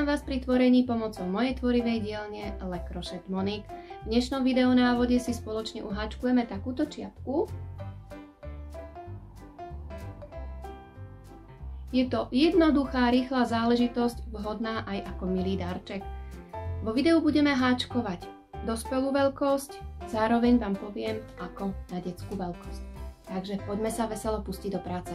vás pri tvorení pomocou mojej tvorivej dielne Le Crochet Monique. V dnešnom videonávode si spoločne uháčkujeme takúto čiapku. Je to jednoduchá, rýchla záležitosť, vhodná aj ako milý darček. Vo videu budeme háčkovať dospelú veľkosť, zároveň vám poviem ako na detskú veľkosť. Takže poďme sa veselo pustiť do práce.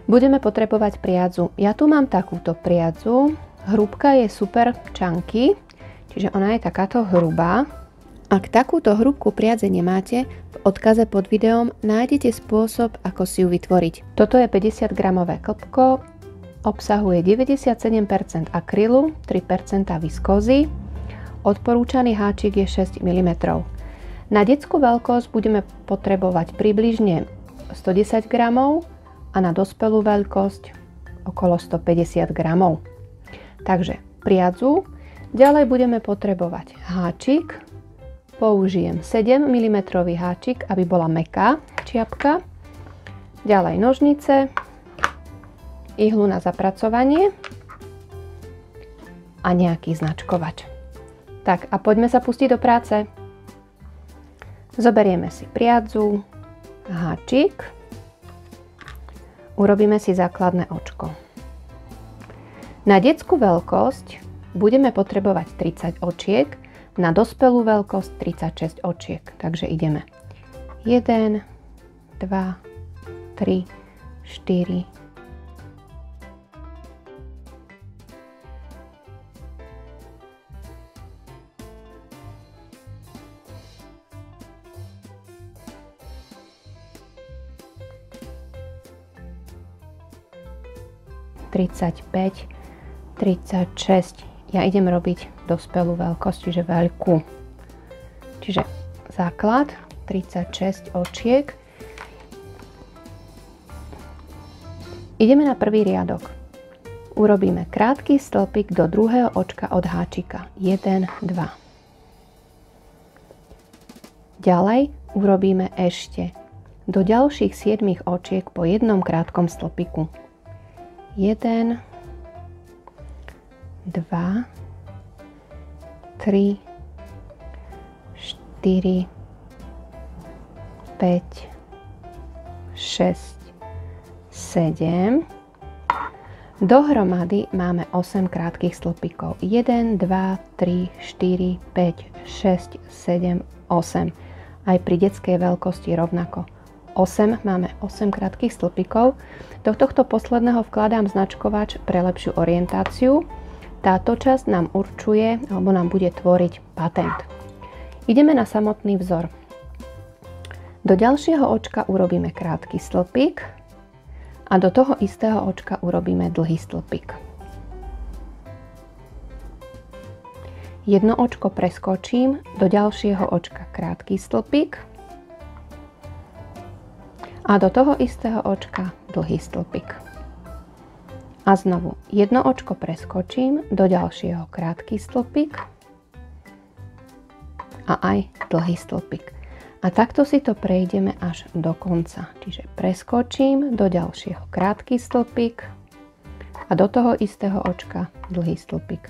Budeme potrebovať priadzu. Ja tu mám takúto priadzu. Hrúbka je super chunky, čiže ona je takáto hrubá. Ak takúto hrúbku priadze nemáte, v odkaze pod videom nájdete spôsob, ako si ju vytvoriť. Toto je 50 gramové klpko, obsahuje 97% akrylu, 3% viskózy. Odporúčaný háčik je 6 mm. Na detskú veľkosť budeme potrebovať približne 110 gramov, a na dospelú veľkosť okolo 150 gramov. Takže priadzu, ďalej budeme potrebovať háčik, použijem 7 mm háčik, aby bola mäkká čiapka, ďalej nožnice, ihlu na zapracovanie a nejaký značkovač. Tak a poďme sa pustiť do práce. Zoberieme si priadzu, háčik, urobíme si základné očko. Na detskú veľkosť budeme potrebovať 30 očiek, na dospelú veľkosť 36 očiek. Takže ideme. 1, 2, 3, 4, 35, 36. Ja idem robiť dospelú veľkosť, čiže veľkú. Čiže základ 36 očiek. Ideme na prvý riadok. Urobíme krátky stĺpik do druhého očka od háčika. 1, 2. Ďalej urobíme ešte do ďalších 7 očiek po jednom krátkom stĺpiku. 1, 2, 3, 4, 5, 6, 7. Dohromady máme 8 krátkych stĺpikov. 1, 2, 3, 4, 5, 6, 7, 8. Aj pri detskej veľkosti rovnako. 8, máme 8 krátkych stĺpikov. Do tohto posledného vkladám značkovač pre lepšiu orientáciu. Táto časť nám určuje, alebo nám bude tvoriť patent. Ideme na samotný vzor. Do ďalšieho očka urobíme krátky stĺpik a do toho istého očka urobíme dlhý stĺpik. Jedno očko preskočím, do ďalšieho očka krátky stĺpik a do toho istého očka dlhý stĺpik. A znovu jedno očko preskočím, do ďalšieho krátky stĺpik a aj dlhý stĺpik. A takto si to prejdeme až do konca. Čiže preskočím, do ďalšieho krátky stĺpik a do toho istého očka dlhý stĺpik.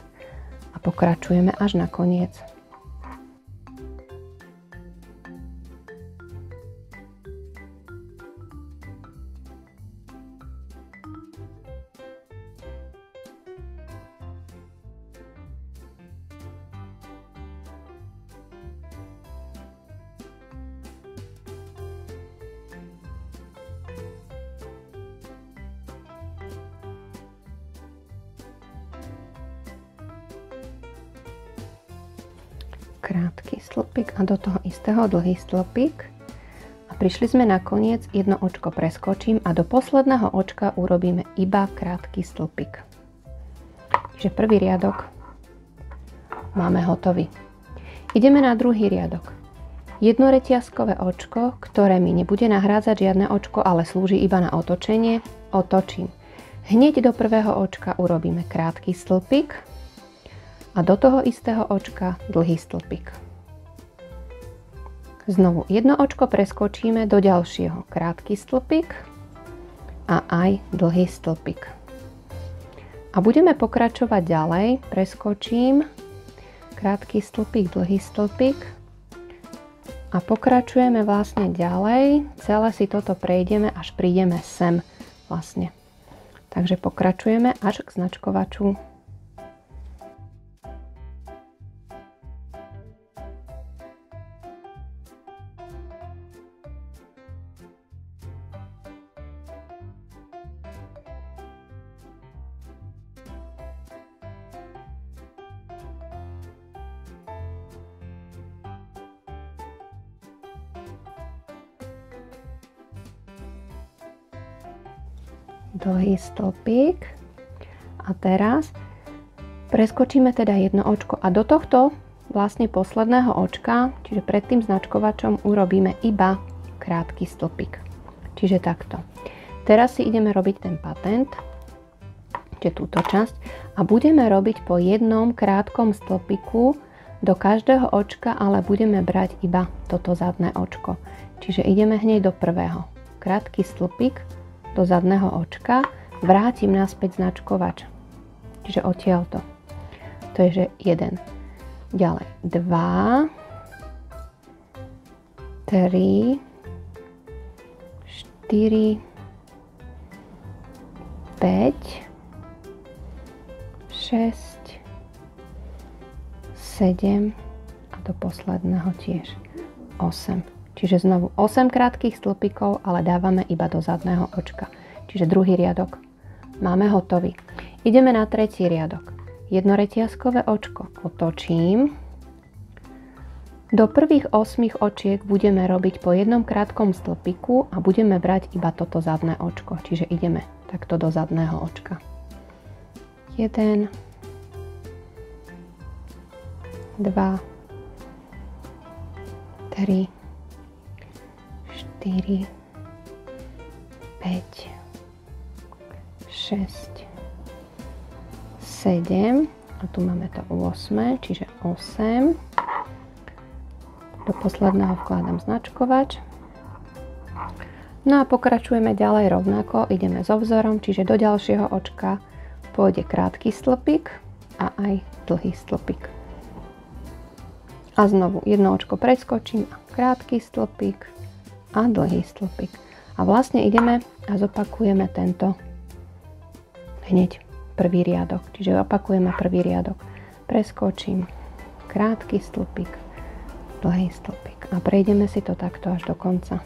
A pokračujeme až na koniec. Krátky stĺpik a do toho istého dlhý stĺpik. A prišli sme na koniec, jedno očko preskočím a do posledného očka urobíme iba krátky stĺpik. Čiže prvý riadok máme hotový. Ideme na druhý riadok. Jednoreťazkové očko, ktoré mi nebude nahrádzať žiadne očko, ale slúži iba na otočenie, otočím. Hneď do prvého očka urobíme krátky stĺpik a do toho istého očka dlhý stĺpik. Znovu jedno očko preskočíme do ďalšieho, krátky stĺpik a aj dlhý stĺpik. A budeme pokračovať ďalej, preskočím krátky stĺpik, dlhý stĺpik a pokračujeme vlastne ďalej, celé si toto prejdeme, až prídeme sem vlastne. Takže pokračujeme až k značkovaču. Dlhý stĺpik a teraz preskočíme teda jedno očko a do tohto vlastne posledného očka, čiže pred tým značkovačom urobíme iba krátky stĺpik. Čiže takto. Teraz si ideme robiť ten patent, čiže túto časť a budeme robiť po jednom krátkom stĺpiku do každého očka, ale budeme brať iba toto zadné očko. Čiže ideme hneď do prvého. Krátky stĺpik do zadného očka, vrátim naspäť značkovač. Čiže odtiaľto. To je, že 1. Ďalej 2, 3, 4, 5, 6, 7 a do posledného tiež 8. Čiže znovu 8 krátkych stĺpikov, ale dávame iba do zadného očka. Čiže druhý riadok máme hotový. Ideme na tretí riadok. Jednoreťazkové očko otočím. Do prvých 8 očiek budeme robiť po jednom krátkom stĺpiku a budeme brať iba toto zadné očko. Čiže ideme takto do zadného očka. 1, 2, 3, 4, 5, 6, 7 a tu máme to 8, čiže 8. Do posledného vkladám značkovač. No a pokračujeme ďalej rovnako, ideme so vzorom, čiže do ďalšieho očka pôjde krátky stĺpik a aj dlhý stĺpik. A znovu jedno očko preskočím a krátky stĺpik a dlhý stĺpik. A vlastne ideme a zopakujeme tento hneď prvý riadok. Čiže opakujeme prvý riadok. Preskočím krátky stĺpik, dlhý stĺpik. A prejdeme si to takto až do konca.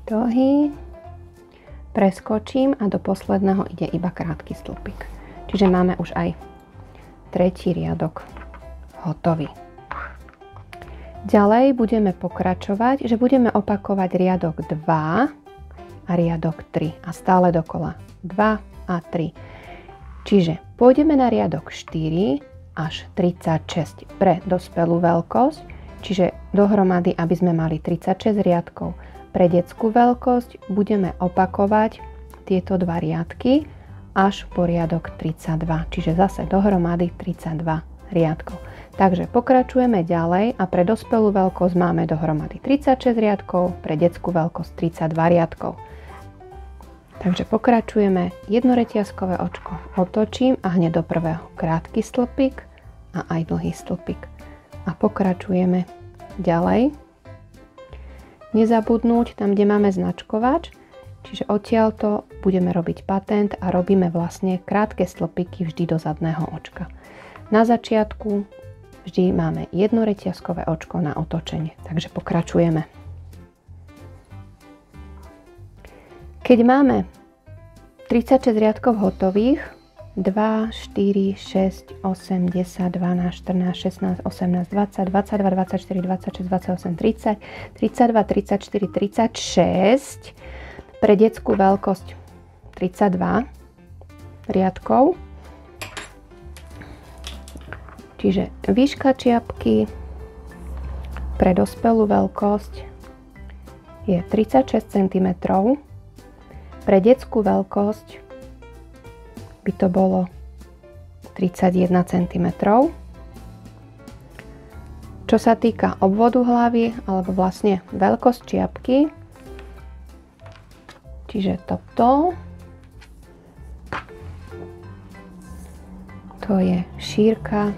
Dlhý, preskočím a do posledného ide iba krátky stĺpik. Čiže máme už aj tretí riadok hotový. Ďalej budeme pokračovať, že budeme opakovať riadok 2 a riadok 3 a stále dokola 2 a 3. Čiže pôjdeme na riadok 4 až 36 pre dospelú veľkosť, čiže dohromady, aby sme mali 36 riadkov. Pre detskú veľkosť budeme opakovať tieto dva riadky až po riadok 32, čiže zase dohromady 32 riadkov. Takže pokračujeme ďalej a pre dospelú veľkosť máme dohromady 36 riadkov, pre detskú veľkosť 32 riadkov. Takže pokračujeme, jednoreťazkové očko otočím a hneď do prvého krátky stĺpik a aj dlhý stĺpik. A pokračujeme ďalej. Nezabudnúť tam, kde máme značkovač, čiže odtiaľto budeme robiť patent a robíme vlastne krátke stĺpiky vždy do zadného očka. Na začiatku vždy máme jednoreťazkové očko na otočenie, takže pokračujeme. Keď máme 36 riadkov hotových. 2, 4, 6, 8, 10, 12, 14, 16, 18, 20, 22, 24, 26, 28, 30, 32, 34, 36. Pre detskú veľkosť 32 riadkov. Čiže výška čiapky pre dospelú veľkosť je 36 cm. Pre detskú veľkosť by to bolo 31 cm. Čo sa týka obvodu hlavy, alebo vlastne veľkosť čiapky, čiže toto, to je šírka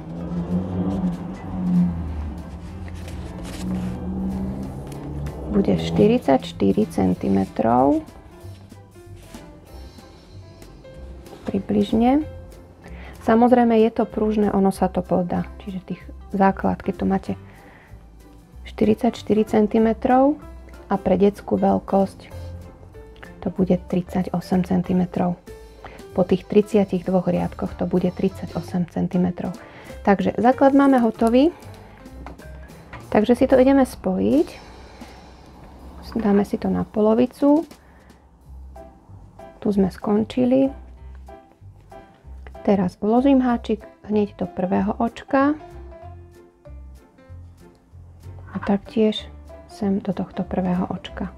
bude 44 cm približne. Samozrejme je to pružné, ono sa to podá, čiže tých základ, keď to máte 44 cm a pre detskú veľkosť to bude 38 cm. Po tých 32 riadkoch to bude 38 cm. Takže základ máme hotový. Takže si to ideme spojiť. Dáme si to na polovicu. Tu sme skončili. Teraz vložím háčik hneď do prvého očka. A taktiež sem do tohto prvého očka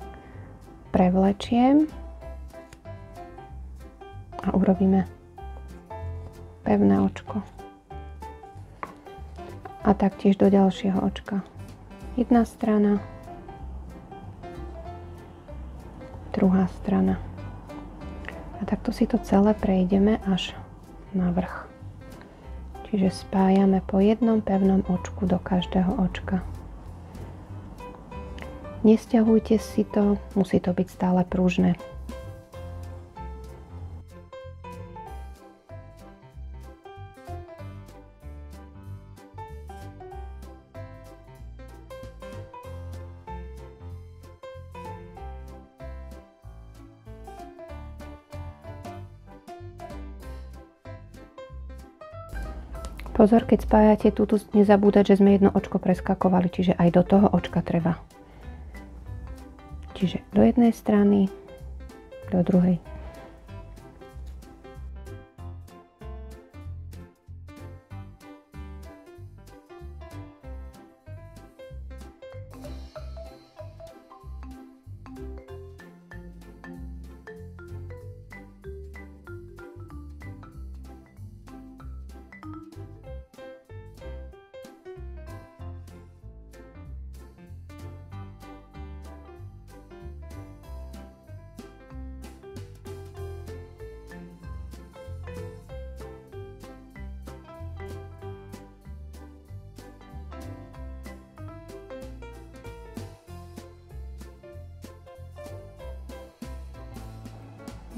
prevlečiem. A urobíme pevné očko. A taktiež do ďalšieho očka. Jedna strana, druhá strana. A takto si to celé prejdeme až na vrch. Čiže spájame po jednom pevnom očku do každého očka. Nesťahujte si to, musí to byť stále pružné. Pozor, keď spájate túto, nezabúdať, že sme jedno očko preskakovali, čiže aj do toho očka treba. Čiže do jednej strany, do druhej.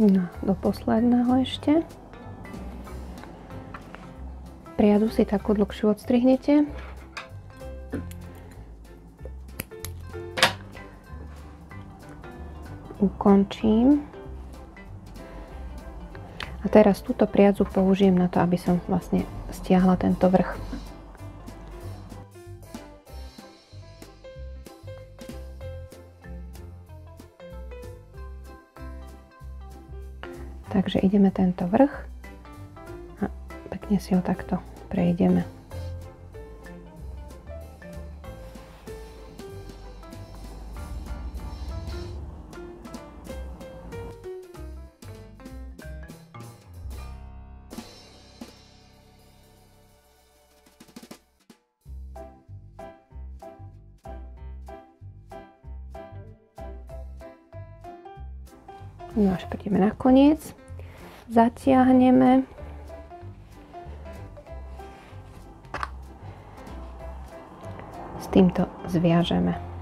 No, do posledného ešte. Priadu si takú dlhšiu odstrihnete. Ukončím. A teraz túto priadzu použijem na to, aby som vlastne stiahla tento vrch. Takže ideme tento vrch a pekne si ho takto prejdeme. No až prídeme na koniec. Zatiahneme. S týmto zviažeme.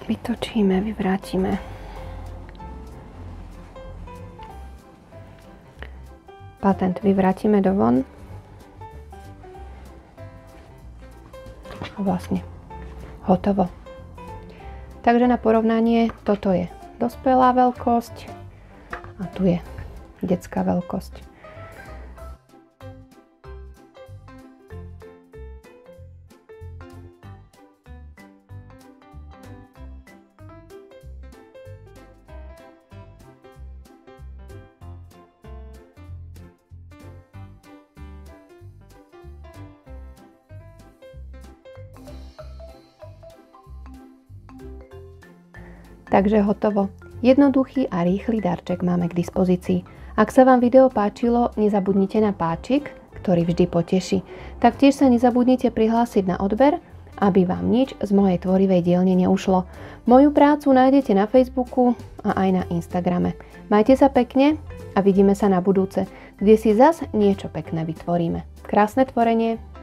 vytočíme, vyvrátime. Patent vyvrátime dovon. A vlastne hotovo. Takže na porovnanie, toto je dospelá veľkosť a tu je detská veľkosť. Takže hotovo. Jednoduchý a rýchly darček máme k dispozícii. Ak sa vám video páčilo, nezabudnite na páčik, ktorý vždy poteší. Taktiež sa nezabudnite prihlásiť na odber, aby vám nič z mojej tvorivej dielne neušlo. Moju prácu nájdete na Facebooku a aj na Instagrame. Majte sa pekne a vidíme sa na budúce, kde si zas niečo pekné vytvoríme. Krásne tvorenie!